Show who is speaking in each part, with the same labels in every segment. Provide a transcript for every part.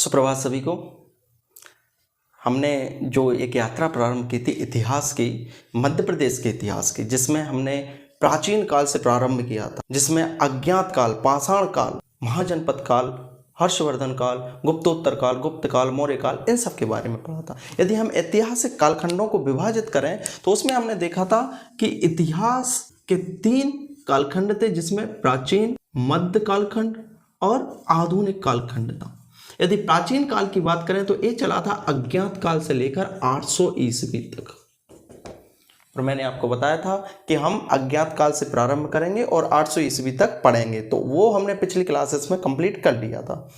Speaker 1: सुप्रभात सभी को। हमने जो एक यात्रा प्रारंभ की थी इतिहास की, मध्य प्रदेश के इतिहास की, जिसमें हमने प्राचीन काल से प्रारंभ किया था, जिसमें अज्ञात काल, पाषाण काल, महाजनपद काल, हर्षवर्धन काल, गुप्तोत्तर काल, गुप्त काल, मौर्य काल, इन सब के बारे में पढ़ा था। यदि हम ऐतिहासिक कालखंडों को विभाजित करें तो उसमें हमने देखा था कि इतिहास के 3 कालखंड थे, जिसमें प्राचीन, मध्य कालखंड और आधुनिक कालखंड था। यदि प्राचीन काल की बात करें तो ये चला था अज्ञात काल से लेकर 800 ईस्वी तक। और मैंने आपको बताया था कि हम अज्ञात काल से प्रारंभ करेंगे और 800 ईस्वी तक पढ़ेंगे, तो वो हमने पिछली क्लासेस में कंप्लीट कर लिया था।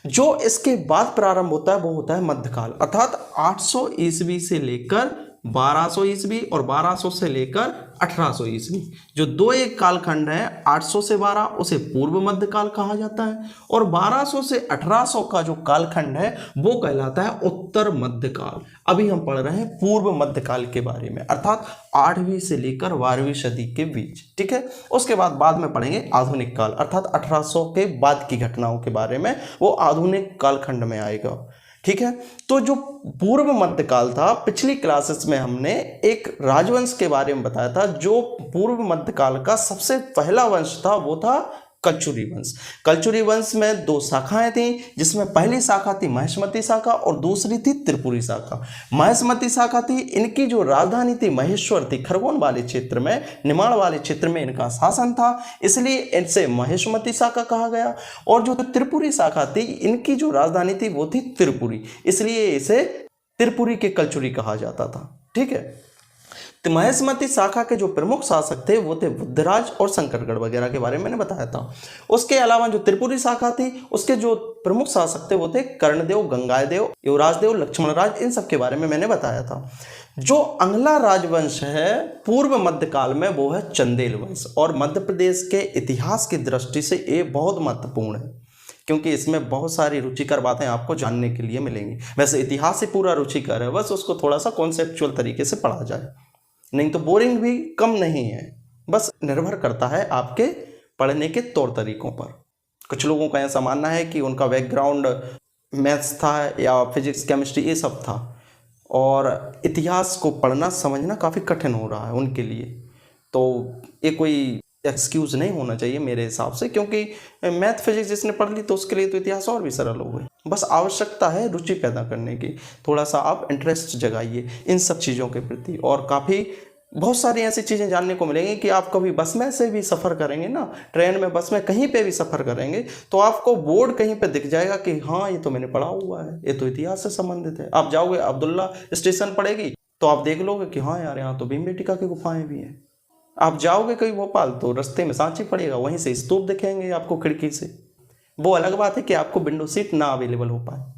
Speaker 1: जो इसके बाद प्रारंभ होता है वो होता है मध्यकाल, अर्थात 800 ईस्वी से लेकर 1200 ईस्वी और 1200 से लेकर 1800 ईस्वी। जो दो एक कालखंड है, 800 से 12, उसे पूर्व मध्यकाल कहा जाता है, और 1200 से 1800 का जो कालखंड है वो कहलाता है उत्तर मध्यकाल। अभी हम पढ़ रहे हैं पूर्व मध्यकाल के बारे में, अर्थात 8वीं से लेकर 12वीं सदी के बीच। ठीक है, उसके बाद में पढ़ेंगे आधुनिक काल, अर्थात 1800 के बाद की घटनाओं के बारे में, वो आधुनिक कालखंड में आएगा। ठीक है, तो जो पूर्व मध्यकाल था, पिछली क्लासेस में हमने एक राजवंश के बारे में बताया था। जो पूर्व मध्यकाल का सबसे पहला वंश था वो था कलचुरी वंश। कलचुरी वंश में 2 शाखाएं थी, जिसमें पहली शाखा थी महेशमती शाखा और दूसरी थी त्रिपुरी शाखा। महेशमती शाखा थी, इनकी जो राजधानी थी महेश्वर थी, खरगोन वाले क्षेत्र में, निमाड़ वाले क्षेत्र में इनका शासन था, इसलिए इनसे महेशमती शाखा कहा गया। और जो त्रिपुरी शाखा थी, इनकी जो राजधानी थी वो थी त्रिपुरी, इसलिए इसे त्रिपुरी के कलचुरी कहा जाता था। ठीक है, तो महेशमती शाखा के जो प्रमुख शासक थे वो थे बुद्धराज और शंकरगढ़ वगैरह के बारे में मैंने बताया था। उसके अलावा जो त्रिपुरी शाखा थी, उसके जो प्रमुख शासक थे वो थे कर्णदेव, गंगादेव, युवराजदेव, लक्ष्मणराज, इन सब के बारे में मैंने बताया था। जो अगला राजवंश है पूर्व मध्यकाल में वो है चंदेल वंश, और मध्य प्रदेश के इतिहास की दृष्टि से ये बहुत महत्वपूर्ण है, क्योंकि इसमें बहुत सारी रुचिकर बातें आपको जानने के लिए मिलेंगी। वैसे इतिहास से पूरा रुचिकर है, बस उसको थोड़ा सा कॉन्सेप्चुअल तरीके से पढ़ा जाए, नहीं तो बोरिंग भी कम नहीं है। बस निर्भर करता है आपके पढ़ने के तौर तरीकों पर। कुछ लोगों का ऐसा मानना है कि उनका बैकग्राउंड मैथ्स था या फिजिक्स, केमिस्ट्री, ये सब था, और इतिहास को पढ़ना समझना काफ़ी कठिन हो रहा है उनके लिए। तो ये कोई एक्सक्यूज़ नहीं होना चाहिए मेरे हिसाब से, क्योंकि मैथ फिजिक्स जिसने पढ़ ली तो उसके लिए तो इतिहास और भी सरल हो गए। बस आवश्यकता है रुचि पैदा करने की, थोड़ा सा आप इंटरेस्ट जगाइए इन सब चीज़ों के प्रति, और काफ़ी बहुत सारी ऐसी चीज़ें जानने को मिलेंगी कि आप कभी बस में से भी सफ़र करेंगे ना, ट्रेन में, बस में, कहीं पे भी सफ़र करेंगे तो आपको बोर्ड कहीं पे दिख जाएगा कि हाँ ये तो मैंने पढ़ा हुआ है, ये तो इतिहास से संबंधित है। आप जाओगे, अब्दुल्ला स्टेशन पड़ेगी तो आप देख लोगे कि हाँ यार यहाँ तो भीमबेटका की गुफाएं भी हैं। आप जाओगे कहीं भोपाल तो रास्ते में सांची पड़ेगा, वहीं से स्तूप दिखेंगे आपको खिड़की से। वो अलग बात है कि आपको विंडो सीट ना अवेलेबल हो पाए,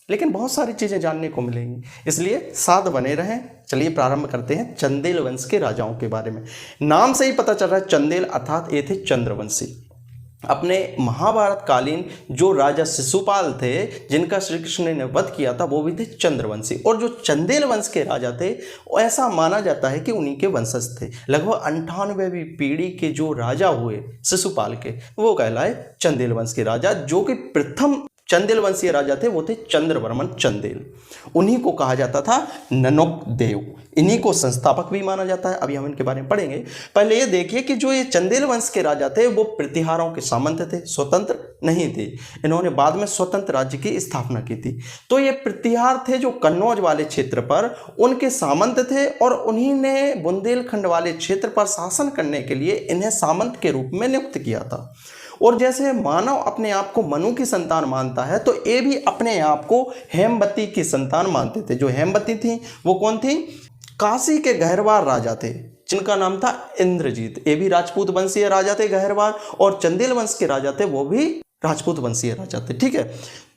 Speaker 1: लेकिन बहुत सारी चीज़ें जानने को मिलेंगी, इसलिए साथ बने रहें। चलिए प्रारंभ करते हैं चंदेल वंश के राजाओं के बारे में। नाम से ही पता चल रहा है चंदेल, अर्थात ये थे चंद्रवंशी। अपने महाभारत कालीन जो राजा शिशुपाल थे, जिनका श्री कृष्ण ने वध किया था, वो भी थे चंद्रवंशी। और जो चंदेल वंश के राजा थे, ऐसा माना जाता है कि उन्हीं के वंशज थे। लगभग 98वीं पीढ़ी के जो राजा हुए शिशुपाल के, वो कहलाए चंदेल वंश के राजा। जो कि प्रथम चंदेल वंशीय राजा थे वो थे चंद्रवर्मन चंदेल। उन्हीं को कहा जाता था ननोक देव, इन्हीं को संस्थापक भी माना जाता है। अभी हम इनके बारे में पढ़ेंगे। पहले ये देखिए कि जो ये चंदेल वंश के राजा थे वो प्रतिहारों के सामंत थे, स्वतंत्र नहीं थे। इन्होंने बाद में स्वतंत्र राज्य की स्थापना की थी। तो ये प्रतिहार थे जो कन्नौज वाले क्षेत्र पर उनके सामंत थे, और उन्हीं ने बुंदेलखंड वाले क्षेत्र पर शासन करने के लिए इन्हें सामंत के रूप में नियुक्त किया था। और जैसे मानव अपने आप को मनु की संतान मानता है, तो ये भी अपने आप को हेमवती की संतान मानते थे। जो हेमवती थी वो कौन थी? काशी के गहरवार राजा थे, जिनका नाम था इंद्रजीत। ये भी राजपूत वंशीय राजा थे गहरवार, और चंदेल वंश के राजा थे वो भी राजपूत वंशीय राजा थे। ठीक है,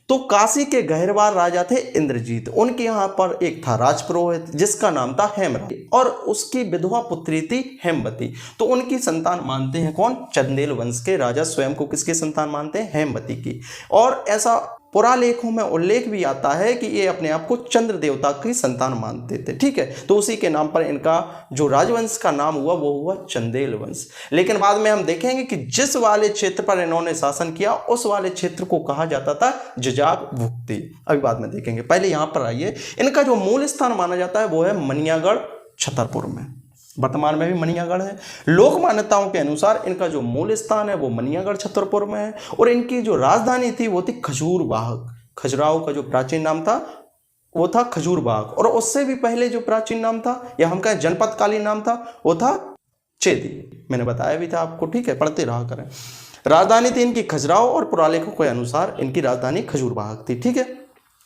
Speaker 1: तो काशी के गहरवार राजा थे इंद्रजीत। उनके यहाँ पर एक था राजपुरोहित जिसका नाम था हेमराज, और उसकी विधवा पुत्री थी हेमवती। तो उनकी संतान मानते हैं कौन? चंदेल वंश के राजा स्वयं को किसकी संतान मानते हैं? हेमवती की। और ऐसा पुरालेखों में उल्लेख भी आता है कि ये अपने आप को चंद्र देवता की संतान मानते थे। ठीक है, तो उसी के नाम पर इनका जो राजवंश का नाम हुआ वो हुआ चंदेल वंश। लेकिन बाद में हम देखेंगे कि जिस वाले क्षेत्र पर इन्होंने शासन किया उस वाले क्षेत्र को कहा जाता था जजाक भुक्ति। अभी बाद में देखेंगे, पहले यहां पर आइए। इनका जो मूल स्थान माना जाता है वो है मनियागढ़ छतरपुर में। वर्तमान में भी मनियागढ़ है। लोक मान्यताओं के अनुसार इनका जो मूल स्थान है वो मनियागढ़ छतरपुर में है और इनकी जो राजधानी थी वो थी खजूरबाग। खजुराहो का जो प्राचीन नाम था वो था खजूरबाग, और उससे भी पहले जो प्राचीन नाम था या हम कहें जनपदकालीन नाम था वो था चेदी। मैंने बताया भी था आपको, ठीक है, पढ़ते रहा करें। राजधानी थी इनकी खजुराहो और पुरालेखों के अनुसार इनकी राजधानी खजूरबाग थी। ठीक है,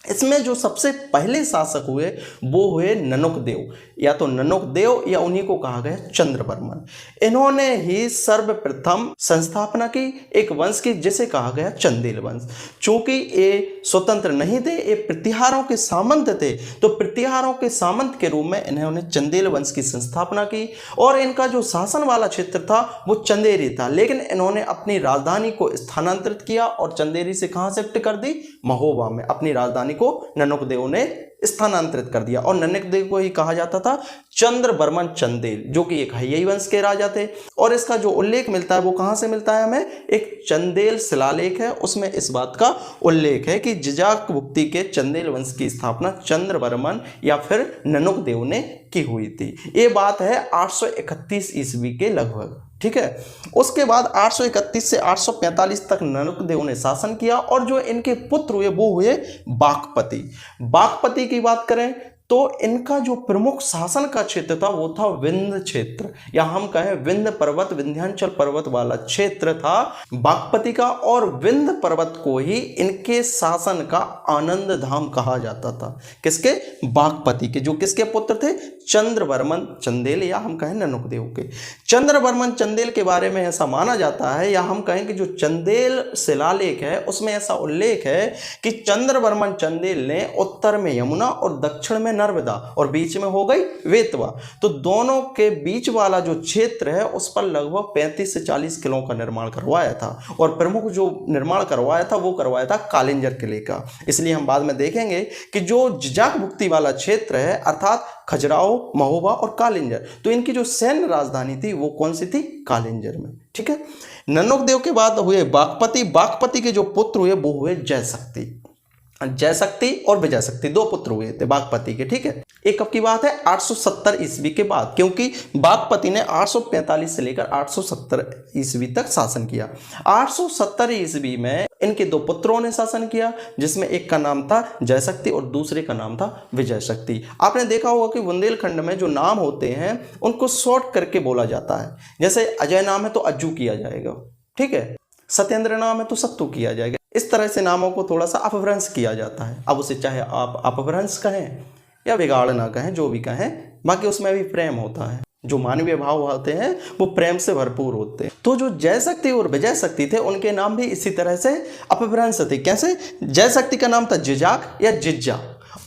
Speaker 1: इसमें जो सबसे पहले शासक हुए वो हुए ननक देव, या तो ननक देव या उन्हीं को कहा गया चंद्रवर्मन। इन्होंने ही सर्वप्रथम संस्थापना की एक वंश की जिसे कहा गया चंदेल वंश। चूंकि ये स्वतंत्र नहीं थे, ये प्रतिहारों के सामंत थे, तो प्रतिहारों के सामंत के रूप में इन्होंने चंदेल वंश की संस्थापना की और इनका जो शासन वाला क्षेत्र था वो चंदेरी था। लेकिन इन्होंने अपनी राजधानी को स्थानांतरित किया और चंदेरी से कहां शिफ्ट कर दी, महोबा में। अपनी राजधानी को ननक देव ने स्थानांतरित कर दिया और ननक देव को ही कहा जाता था चंद्रवर्मन चंदेल, जो कि एक हैय्यई वंश के राजा थे। और इसका जो उल्लेख मिलता है वो कहां से मिलता है हमें, एक चंदेल शिलालेख है, उसमें इस बात का उल्लेख है कि जजाक भुक्ति के चंदेल वंश की स्थापना चंद्रवर्मन या फिर ननक देव ने की हुई थी। ये बात है 831 ईस्वी के लगभग। ठीक है, उसके बाद 831 से 845 तक ननक देव ने शासन किया और जो इनके पुत्र हुए वो हुए बागपति। बागपति की बात करें तो इनका जो प्रमुख शासन का क्षेत्र था वो था विंध्य क्षेत्र, या हम कहें विंध्य पर्वत, विंध्याचल पर्वत वाला क्षेत्र था बागपति का। और विंध्य पर्वत को ही इनके शासन का आनंद धाम कहा जाता था। किसके, बागपति के, जो किसके पुत्र थे, चंद्रवर्मन चंदेल, या हम कहें ननक देव के। चंद्रवर्मन चंदेल के बारे में ऐसा माना जाता है, या हम कहें कि जो चंदेल शिलालेख है उसमें ऐसा उल्लेख है कि चंद्रवर्मन चंदेल ने उत्तर में यमुना और दक्षिण में नर्मदा और बीच में हो गई वेतवा, तो दोनों के बीच वाला जो क्षेत्र है उस पर लगभग 35 से 40 किलों का निर्माण करवाया था। और प्रमुख जो निर्माण करवाया था वो करवाया था कालिंजर किले का। इसलिए हम बाद में देखेंगे कि जो जजाक भुक्ति वाला क्षेत्र है अर्थात खजुराहो, महोबा और कालिंजर, तो इनकी जो सैन्य राजधानी थी वो कौन सी थी, कालिंजर में। ठीक है, ननक देव के बाद हुए बागपति। बागपति के जो पुत्र हुए वो हुए जयशक्ति। जयशक्ति और विजयशक्ति दो पुत्र हुए थे बागपति के। ठीक है, एक कब की बात है, 870 ईस्वी के बाद, क्योंकि बागपति ने 845 से लेकर 870 ईस्वी तक शासन किया। 870 ईस्वी में इनके दो पुत्रों ने शासन किया, जिसमें एक का नाम था जयशक्ति और दूसरे का नाम था विजयशक्ति। आपने देखा होगा कि बुंदेलखंड में जो नाम होते हैं उनको शॉर्ट करके बोला जाता है। जैसे अजय नाम है तो अज्जू किया जाएगा, ठीक है, सत्येंद्र नाम है तो सत्तू किया जाएगा। इस तरह से नामों को थोड़ा सा अपभ्रंश किया जाता है। अब उसे चाहे आप अपभ्रंश कहें या बिगाड़ ना कहें, जो भी कहें, बाकी उसमें भी प्रेम होता है। जो मानवीय भाव होते हैं वो प्रेम से भरपूर होते हैं। तो जो जयशक्ति और विजयशक्ति थे उनके नाम भी इसी तरह से अपभ्रंश थे। कैसे, जयशक्ति का नाम था जिजाक या जिज्जा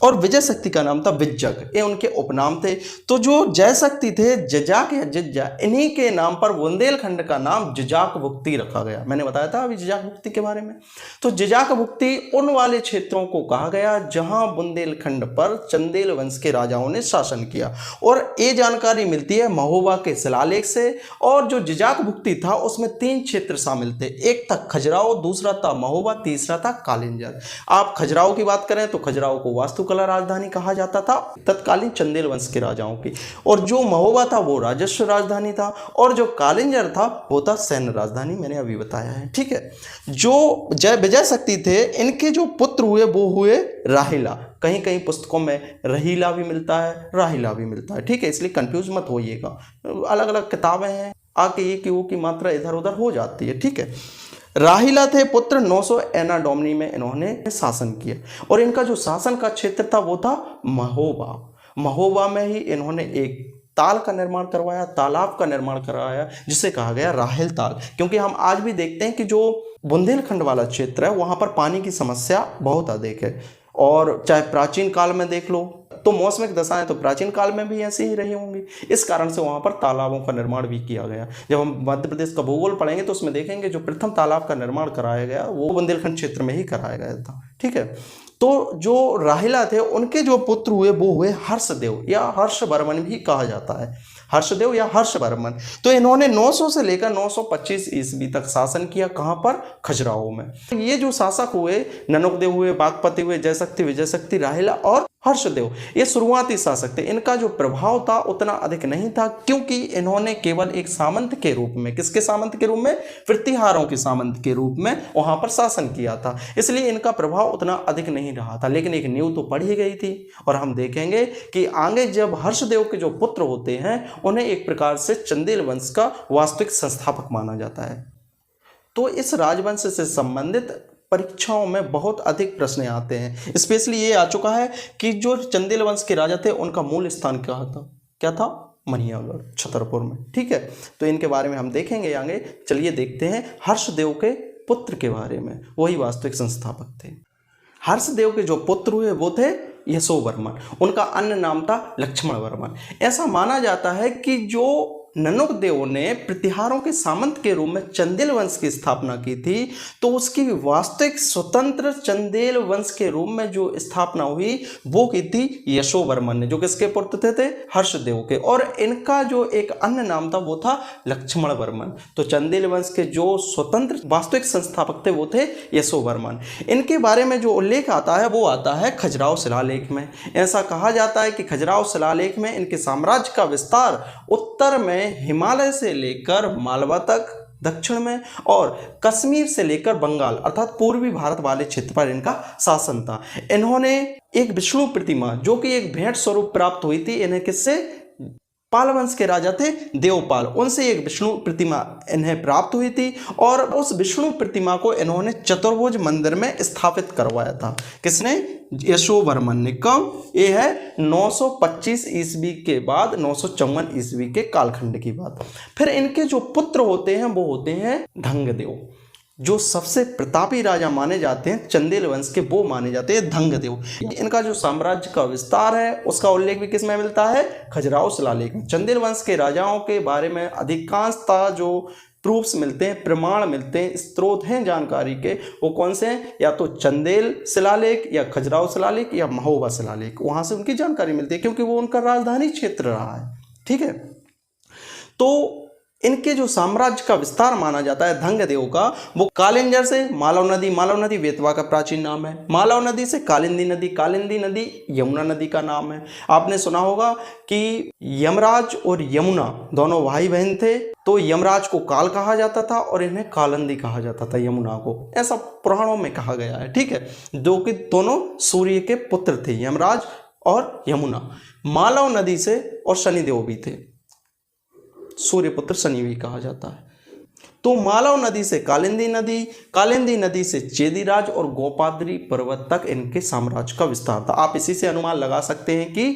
Speaker 1: और विजयशक्ति का नाम था विज्जक, ये उनके उपनाम थे। तो जो जयशक्ति थे, जजाक या जिज्जा, इन्हीं के नाम पर बुंदेलखंड का नाम जजाक भुक्ति रखा गया। मैंने बताया था अभी जजाक भुक्ति के बारे में। तो जजाक भुक्ति उन वाले क्षेत्रों को कहा गया जहां बुंदेलखंड पर चंदेल वंश के राजाओं ने शासन किया। और ये जानकारी मिलती है महोबा के शिलालेख से। और जो जजाक भुक्ति था उसमें 3 क्षेत्र शामिल थे, एक था खजुराहो, दूसरा था महोबा, तीसरा था कालिंजर। आप खजुराहो की बात करें तो खजुराहो को वास्तुकला राजधानी कहा जाता था तत्कालीन चंदेल वंश के राजाओं की, और जो महोबा था वो राजस्व राजधानी था, और जो कालिंजर था वो था सैन्य राजधानी, मैंने अभी बताया है। ठीक है, जो विजयशक्ति थे इनके जो पुत्र हुए वो हुए राहिला। कहीं कहीं पुस्तकों में रहीला भी मिलता है, राहिला भी मिलता है। ठीक है, इसलिए कंफ्यूज मत होइएगा, अलग अलग किताबें हैं, आके ये की वो की मात्रा इधर उधर हो जाती है। ठीक है, राहिला थे पुत्र, 900 एना डोमनी में इन्होंने शासन किया और इनका जो शासन का क्षेत्र था वो था महोबा। महोबा में ही इन्होंने एक ताल का निर्माण करवाया, तालाब का निर्माण करवाया, जिसे कहा गया राहिल ताल। क्योंकि हम आज भी देखते हैं कि जो बुंदेलखंड वाला क्षेत्र है वहाँ पर पानी की समस्या बहुत अधिक है, और चाहे प्राचीन काल में देख लो तो मौसमिक दशाएं तो प्राचीन काल में भी ऐसी ही रही होंगी। इस कारण से वहाँ पर तालाबों का निर्माण भी किया गया। जब हम मध्य प्रदेश का भूगोल पढ़ेंगे तो उसमें देखेंगे जो प्रथम तालाब का निर्माण कराया गया वो बुंदेलखंड क्षेत्र में ही कराया गया था। ठीक है। तो जो राहिला थे उनके जो पुत्र हुए वो हुए हर्षदेव या हर्षवर्मन भी कहा जाता है, हर्षदेव या हर्षवर्मन। तो इन्होंने 900 से लेकर 925 ईस्वी तक शासन किया। कहाँ पर? खजुराहो में। तो ये जो शासक हुए, ननकदेव हुए, बागपति हुए, जयशक्ति, विजयशक्ति, राहिला और हर्षदेव, ये शुरुआती शासक थे। इनका जो प्रभाव था उतना अधिक नहीं था, क्योंकि इन्होंने केवल एक सामंत के रूप में, किसके सामंत के रूप में? प्रतिहारों के सामंत के रूप में वहां पर शासन किया था, इसलिए इनका प्रभाव उतना अधिक नहीं रहा था। लेकिन एक नींव तो पड़ ही गई थी। और हम देखेंगे कि आगे जब हर्षदेव के जो पुत्र होते हैं उन्हें एक प्रकार से चंदेल वंश का वास्तविक संस्थापक माना जाता है। तो इस राजवंश से संबंधित परीक्षाओं में बहुत अधिक प्रश्न आते हैं। स्पेशली ये आ चुका है कि जो चंदेल वंश के राजा थे उनका मूल स्थान क्या था? मनियागढ़, छतरपुर में। ठीक है, तो इनके बारे में हम देखेंगे आगे। चलिए देखते हैं हर्षदेव के पुत्र के बारे में, वही वास्तविक संस्थापक थे। हर्षदेव के जो पुत्र हुए वो थे यशोवर्मन, उनका अन्य नाम था लक्ष्मणवर्मन। ऐसा माना जाता है कि जो ननकदेव ने प्रतिहारों के सामंत के रूप में चंदेल वंश की स्थापना की थी, तो उसकी वास्तविक स्वतंत्र चंदेल वंश के रूप में जो स्थापना हुई वो की थी यशोवर्मन ने, जो किसके पुत्र थे? हर्षदेव के। और इनका जो एक अन्य नाम था वो था लक्ष्मणवर्मन। तो चंदेल वंश के जो स्वतंत्र वास्तविक संस्थापक थे वो थे यशोवर्मन। इनके बारे में जो उल्लेख आता है वो आता है खजुराहो शिलालेख में। ऐसा कहा जाता है कि खजुराहो शिलालेख में इनके साम्राज्य का विस्तार उत्तर में हिमालय से लेकर मालवा तक, दक्षिण में और कश्मीर से लेकर बंगाल अर्थात पूर्वी भारत वाले क्षेत्र पर इनका शासन था। इन्होंने एक विष्णु प्रतिमा जो कि एक भेंट स्वरूप प्राप्त हुई थी, इन्हें किससे? पाल वंश के राजा थे देवपाल, उनसे एक विष्णु प्रतिमा इन्हें प्राप्त हुई थी। और उस विष्णु प्रतिमा को इन्होंने चतुर्भुज मंदिर में स्थापित करवाया था। किसने? यशोवर्मन ने। कब? ये है 925 ईस्वी के बाद, 954 ईस्वी के कालखंड की बात। फिर इनके जो पुत्र होते हैं वो होते हैं धंगदेव, जो सबसे प्रतापी राजा माने जाते हैं चंदेल वंश के, वो माने जाते हैं धंगदेव। इनका जो साम्राज्य का विस्तार है उसका उल्लेख भी किस में मिलता है? खजुराहो शिलालेख में। चंदेल वंश के राजाओं के बारे में अधिकांशतः जो प्रूफ्स मिलते हैं, प्रमाण मिलते हैं, स्रोत हैं जानकारी के, वो कौन से हैं? या तो चंदेल शिलालेख या खजुराहो शिलालेख या महोबा शिलालेख, वहां से उनकी जानकारी मिलती है, क्योंकि वो उनका राजधानी क्षेत्र रहा है। ठीक है, तो इनके जो साम्राज्य का विस्तार माना जाता है धंगदेव का, वो कालिंजर से मालव नदी बेतवा का प्राचीन नाम है, मालव नदी से कालिंदी नदी यमुना नदी का नाम है। आपने सुना होगा कि यमराज और यमुना दोनों भाई बहन थे, तो यमराज को काल कहा जाता था और इन्हें कालिंदी कहा जाता था, यमुना को, ऐसा पुराणों में कहा गया है। ठीक है, जो कि दोनों सूर्य के पुत्र थे, यमराज और यमुना। मालव नदी से और शनिदेव भी थे, सूर्यपुत्र शनि भी कहा जाता है। तो मालव नदी से कालिंदी नदी से चेदीराज और गोपाद्री पर्वत तक इनके साम्राज्य का विस्तार था। आप इसी से अनुमान लगा सकते हैं कि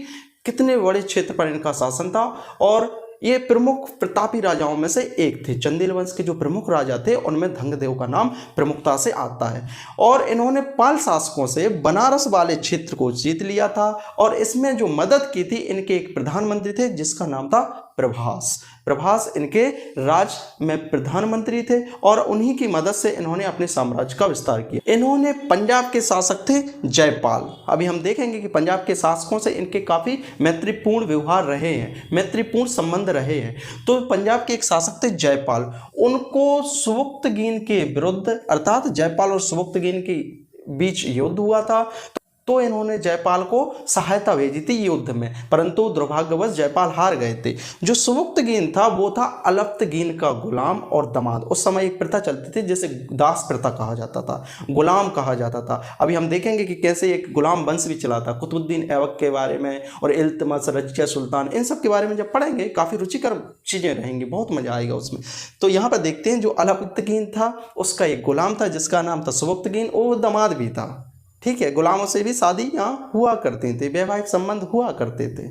Speaker 1: कितने बड़े क्षेत्र पर इनका शासन था। और ये प्रमुख प्रतापी राजाओं में से एक थे। चंदेल वंश के जो प्रमुख राजा थे उनमें धंगदेव का नाम प्रमुखता से आता है। और इन्होंने पाल शासकों से बनारस वाले क्षेत्र को जीत लिया था। और इसमें जो मदद की थी, इनके एक प्रधानमंत्री थे जिसका नाम था प्रभास इनके राज में प्रधानमंत्री थे और उन्हीं की मदद से इन्होंने अपने साम्राज्य का विस्तार किया। इन्होंने पंजाब के शासक थे जयपाल। अभी हम देखेंगे कि पंजाब के शासकों से इनके काफ़ी मैत्रीपूर्ण व्यवहार रहे हैं, मैत्रीपूर्ण संबंध रहे हैं। तो पंजाब के एक शासक थे जयपाल, उनको सुबुक्तगीन के विरुद्ध अर्थात जयपाल और सुबुक्तगीन के बीच युद्ध हुआ था। तो इन्होंने जयपाल को सहायता भेजी थी युद्ध में, परंतु दुर्भाग्यवश जयपाल हार गए थे। जो सुबुक्तगीन था वो था अलप्तगीन का गुलाम और दामाद। उस समय एक प्रथा चलती थी जिसे दास प्रथा कहा जाता था, गुलाम कहा जाता था। अभी हम देखेंगे कि कैसे एक गुलाम वंश भी चला था। कुतुबुद्दीन ऐबक के बारे में और इल्तुतमिश, रजिया सुल्तान, इन सब के बारे में जब पढ़ेंगे काफ़ी रुचिकर चीज़ें रहेंगी, बहुत मजा आएगा उसमें। तो यहाँ पर देखते हैं जो अलप्तगीन था उसका एक गुलाम था जिसका नाम था सुबुक्तगीन, वो दामाद भी था। ठीक है, गुलामों से भी शादी यहाँ हुआ करते थे, वैवाहिक संबंध हुआ करते थे।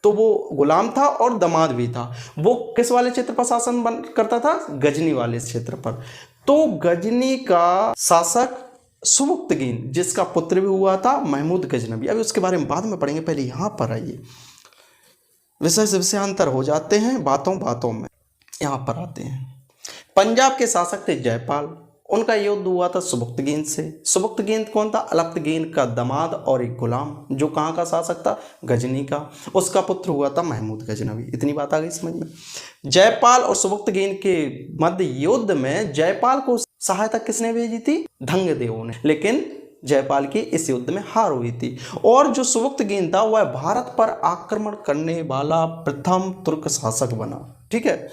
Speaker 1: तो वो गुलाम था और दामाद भी था। वो किस वाले क्षेत्र पर शासन करता था? गजनी वाले क्षेत्र पर। तो गजनी का शासक सुबुक्तगीन, जिसका पुत्र भी हुआ था महमूद गजनवी। अभी उसके बारे में बाद में पढ़ेंगे, पहले यहाँ पर आइए। विषय से विषयांतर हो जाते हैं बातों बातों में। यहाँ पर आते हैं। पंजाब के शासक थे जयपाल, उनका युद्ध हुआ था सुबुक्तगीन से। सुबुक्तगीन कौन था? अलप्तगीन का दामाद और एक गुलाम, जो कहाँ का शासक था? गजनी का। उसका पुत्र हुआ था महमूद गजनवी। इतनी बात आ गई समझ में। जयपाल और सुबुक्तगीन के मध्य युद्ध में जयपाल को सहायता किसने भेजी थी? धंगदेव ने। लेकिन जयपाल की इस युद्ध में हार हुई थी और जो सुबुक्तगीन था वह भारत पर आक्रमण करने वाला प्रथम तुर्क शासक बना। ठीक है,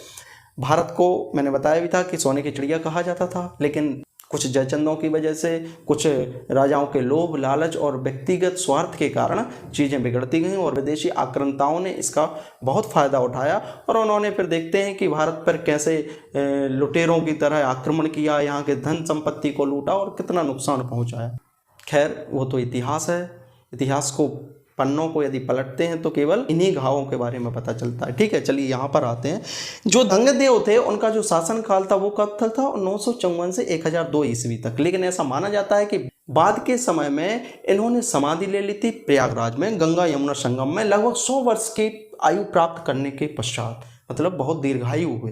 Speaker 1: भारत को मैंने बताया भी था कि सोने की चिड़िया कहा जाता था, लेकिन कुछ जयचंदों की वजह से, कुछ राजाओं के लोभ, लालच और व्यक्तिगत स्वार्थ के कारण चीज़ें बिगड़ती गईं और विदेशी आक्रांताओं ने इसका बहुत फ़ायदा उठाया और उन्होंने फिर देखते हैं कि भारत पर कैसे लुटेरों की तरह आक्रमण किया, यहाँ के धन संपत्ति को लूटा और कितना नुकसान पहुँचाया। खैर वो तो इतिहास है। इतिहास को, पन्नों को यदि पलटते हैं तो केवल इन्हीं घावों के बारे में पता चलता है। ठीक है, चलिए यहाँ पर आते हैं। जो धंगदेव थे उनका जो शासनकाल था वो कब तक था? 954 से 1002 ईस्वी तक। लेकिन ऐसा माना जाता है कि बाद के समय में इन्होंने समाधि ले ली थी प्रयागराज में, गंगा यमुना संगम में, लगभग 100 वर्ष की आयु प्राप्त करने के पश्चात, मतलब बहुत दीर्घायु हुए।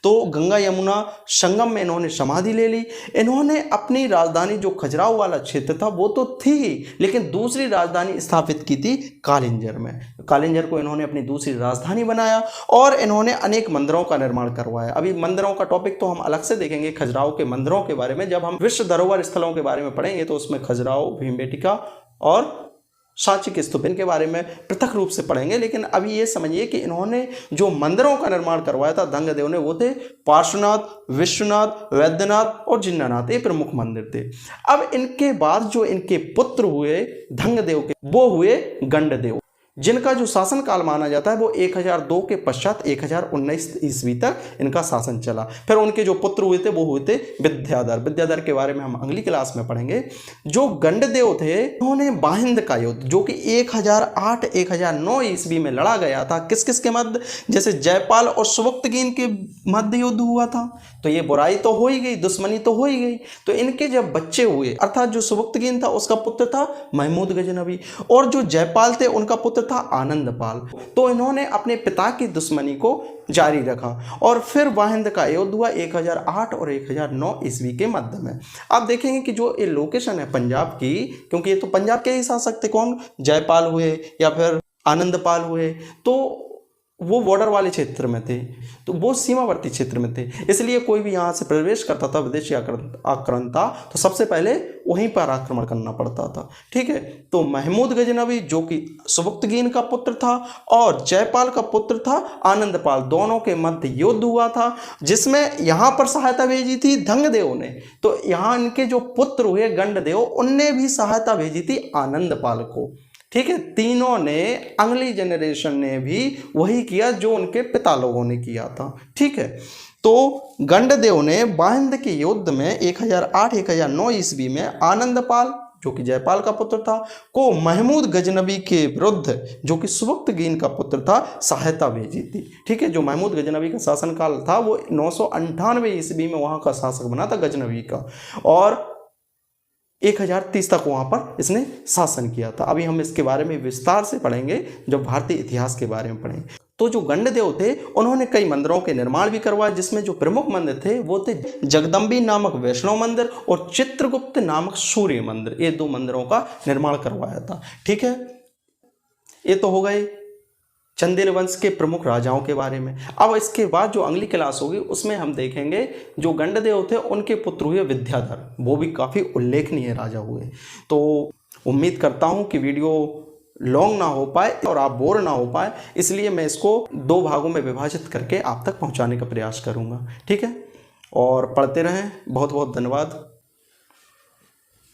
Speaker 1: तो गंगा यमुना संगम में इन्होंने समाधि ले ली। इन्होंने अपनी राजधानी जो खजुराहो वाला क्षेत्र था वो तो थी ही, लेकिन दूसरी राजधानी स्थापित की थी कालिंजर में। कालिंजर को इन्होंने अपनी दूसरी राजधानी बनाया और इन्होंने अनेक मंदिरों का निर्माण करवाया। अभी मंदिरों का टॉपिक तो हम अलग से देखेंगे, खजुराहो के मंदिरों के बारे में। जब हम विश्व धरोहर स्थलों के बारे में पढ़ेंगे तो उसमें खजुराहो, भीमबेटका और सांची के स्तूप के बारे में पृथक रूप से पढ़ेंगे। लेकिन अभी ये समझिए कि इन्होंने जो मंदिरों का निर्माण करवाया था धंगदेव ने, वो थे पार्श्वनाथ, विश्वनाथ, वैद्यनाथ और जिन्नानाथ। ये प्रमुख मंदिर थे। अब इनके बाद जो इनके पुत्र हुए धंगदेव के, वो हुए गंडदेव, जिनका जो शासन काल माना जाता है वो 1002 के पश्चात 1019 ईस्वी तक इनका शासन चला। फिर उनके जो पुत्र हुए थे वो हुए थे विद्याधर। विद्याधर के बारे में हम अगली क्लास में पढ़ेंगे। जो गंडदेव थे उन्होंने बाहिंद का युद्ध, जो कि 1008-1009 ईस्वी में लड़ा गया था, किस किस के मध्य? जैसे जयपाल और सुबुक्तगीन के मध्य युद्ध हुआ था। तो ये बुराई तो हो ही गई, दुश्मनी तो हो ही गई। तो इनके जब बच्चे हुए, अर्थात जो सुबुक्तगीन था उसका पुत्र था महमूद गजनवी और जो जयपाल थे उनका पुत्र था आनंदपाल। तो इन्होंने अपने पिता की दुश्मनी को जारी रखा और फिर वाहिंद का युद्ध हुआ 1008 और 1009 ईस्वी के मध्य में। आप देखेंगे कि जो ये लोकेशन है पंजाब की, क्योंकि ये तो पंजाब के ही शासक थे, कौन? जयपाल हुए या फिर आनंदपाल हुए, तो वो बॉर्डर वाले क्षेत्र में थे, तो वो सीमावर्ती क्षेत्र में थे। इसलिए कोई भी यहाँ से प्रवेश करता था विदेशी आक्रांता, तो सबसे पहले वहीं पर आक्रमण करना पड़ता था। ठीक है, तो महमूद गजनवी जो कि सुबुक्तगीन का पुत्र था और जयपाल का पुत्र था आनंदपाल, दोनों के मध्य युद्ध हुआ था, जिसमें यहाँ पर सहायता भेजी थी धंगदेव ने। तो यहाँ इनके जो पुत्र हुए गंडदेव, उनने भी सहायता भेजी थी आनंदपाल को। ठीक है, तीनों ने, अगली जनरेशन ने भी वही किया जो उनके पिता लोगों ने किया था। ठीक है, तो गंडदेव ने बाहिंद के युद्ध में 1008-1009 ईस्वी में आनंदपाल, जो कि जयपाल का पुत्र था, को महमूद गजनवी के विरुद्ध, जो कि सुबुक्तगीन का पुत्र था, सहायता भेजी थी। ठीक है, जो महमूद गजनवी का शासनकाल था वो 998 ईस्वी में वहाँ का शासक बना था गजनवी का, और 1030 तक वहाँ पर इसने शासन किया था। अभी हम इसके बारे में विस्तार से पढ़ेंगे जब भारतीय इतिहास के बारे में पढ़ेंगे। तो जो गंडदेव थे उन्होंने कई मंदिरों के निर्माण भी करवाए, जिसमें जो प्रमुख मंदिर थे वो थे जगदम्बी नामक वैष्णव मंदिर और चित्रगुप्त नामक सूर्य मंदिर। ये 2 मंदिरों का निर्माण करवाया था। ठीक है, ये तो हो गए चंदेल वंश के प्रमुख राजाओं के बारे में। अब इसके बाद जो अगली क्लास होगी उसमें हम देखेंगे जो गंडदेव थे उनके पुत्र हुए विद्याधर, वो भी काफ़ी उल्लेखनीय राजा हुए। तो उम्मीद करता हूँ कि वीडियो लॉन्ग ना हो पाए और आप बोर ना हो पाए, इसलिए मैं इसको 2 भागों में विभाजित करके आप तक पहुँचाने का प्रयास करूँगा। ठीक है, और पढ़ते रहें। बहुत बहुत धन्यवाद।